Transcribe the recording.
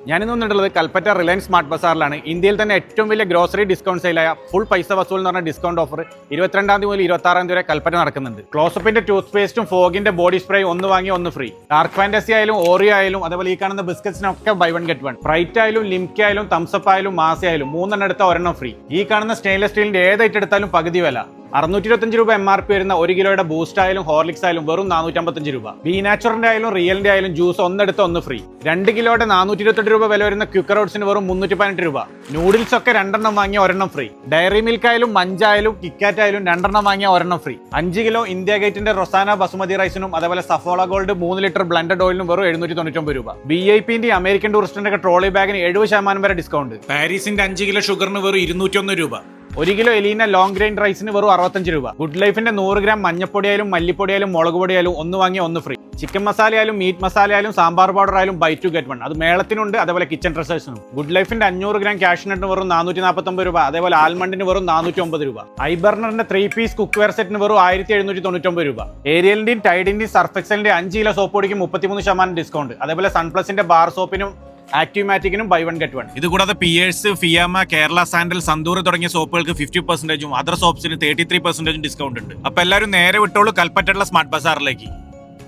ഞാനിന്ന് വന്നിട്ടുള്ളത് Kalpetta Reliance smart ബസാറിലാണ്. ഇന്ത്യയിൽ തന്നെ ഏറ്റവും വലിയ ഗ്രോസറി ഡിസ്കൗണ്ട് സെയിലായ ഫുൾ പൈസ വസൂൽ എന്ന് പറഞ്ഞ ഡിസ്കൗണ്ട് ഓഫർ 22 മുതൽ 26 വരെ കൽപ്പറ്റ നടക്കുന്നുണ്ട്. ക്ലോസപ്പിന്റെ ടൂത്ത് പേസ്റ്റും ഫോഗിന്റെ ബോഡി സ്പ്രേ ഒന്ന് വാങ്ങി ഒന്ന് ഫ്രീ. ഡാർക്ക് ഫാന്റസി ആയാലും ഓറിയോ ആയാലും അതേപോലെ ഈ കാണുന്ന ബിസ്ക്കറ്റ്സിനൊക്കെ buy one get one. Bright ആയാലും ലിംക് ആയാലും തംസപ്പ് ആയാലും മാസി ആയാലും 3 എടുത്ത ഒരെണ്ണം ഫ്രീ. ഈ കാണുന്ന സ്റ്റെയിൻലെസ് സ്റ്റീലിന്റെ ഏതായിട്ട് എടുത്താലും പകുതി വില. 625 രൂപ MRP വരുന്ന 1 കിലോയുടെ ബൂസ്റ്റ് ആയാലും ഹോർലിക്സ് ആയാലും വെറും 455 രൂപ. ബി നാച്ചുറലിന്റെ ആയാലും റിയലിന്റെ ആയാലും ജ്യൂസ് ഒന്നെടുത്ത് ഒന്ന് ഫ്രീ. 2 കിലോയുടെ 428 രൂപ വില വരുന്ന ക്വിക്കർ ഓട്സിന് വെറും 318 രൂപ. നൂഡിൽസ് ഒക്കെ 2 എണ്ണം വാങ്ങിയ ഒരെണ്ണം ഫ്രീ. ഡയറി മിൽക്ക് ആയാലും മഞ്ചായാലും കിക്കാറ്റ് ആയാലും 2 എണ്ണം വാങ്ങിയ ഒരെണ്ണം ഫ്രീ. 5 കിലോ ഇന്ത്യ ഗേറ്റിന്റെ റൊസാന ബസുമതി റൈസിനും അതേപോലെ സഫോള ഗോൾഡ് 3 ലിറ്റർ ബ്ലൻഡഡ് ഓയിലിനും വെറും 799 രൂപ. BIP അമേരിക്കൻ ടൂറിസ്റ്റിന്റെ ഒക്കെ ട്രോളി ബാഗിന് 70% വരെ ഡിസ്കൗണ്ട്. പാരീസിന്റെ 5 കിലോ ഷുഗറിന് വെറും 201 രൂപ. 1 കിലോ എലീന ലോങ് ഗ്രെയിൻ റൈസിന് വെറും 65 രൂപ. ഗുഡ് ലൈഫിന്റെ 100 ഗ്രാം മഞ്ഞപ്പൊടിയായാലും മല്ലിപ്പൊടിയായാലും മുളക് പൊടിയായാലും ഒന്ന് വാങ്ങിയ ഒന്ന് ഫ്രീ. ചിക്കൻ മസാലയായാലും മീറ്റ് മസാലയായാലും സാമ്പാർ പൗഡർ ആയാലും ബൈ ടു ഗെറ്റ് വൺ. അത് മേളത്തിനുണ്ട്, അതേപോലെ കിച്ചൺ ഡ്രസ്സേഴ്സിനും. ഗുഡ് ലൈഫിന്റെ 500 ഗ്രാം കാഷ്നട്ടിന് വെറും 449 രൂപ. അതേപോലെ ആൽമണ്ടിന് വെറും 409 രൂപ. ഐബർണറിന്റെ 3 പീസ് കുക്ക് വെയർ സെറ്റിന് വെറും 1799 രൂപ. ഏരിയലിന്റെയും ടൈഡിന്റെയും സർഫെക്സലിന്റെ 5 കിലോ സോപ്പ് പൊടിക്ക് 33% ഡിസ്കൗണ്ട്. അതേപോലെ സൺപ്ലസിന്റെ ബാർ സോപ്പിനും ആക്റ്റീവ്മാറ്റിക്കിനും ബൈ വൺ ഗെറ്റ് വൺ. ഇത് കൂടാതെ Pears, Fiama, Kerala sandal, Santoor തുടങ്ങിയ സോപ്പുകൾക്ക് 50%, അതർ സോപ്സിന് 33% ഡിസ്കൗണ്ട് ഉണ്ട്. അപ്പൊ എല്ലാവരും നേരെ വിട്ടോളൂ കൽപ്പറ്റയുള്ള സ്മാർട്ട് ബസാറിലേക്ക്.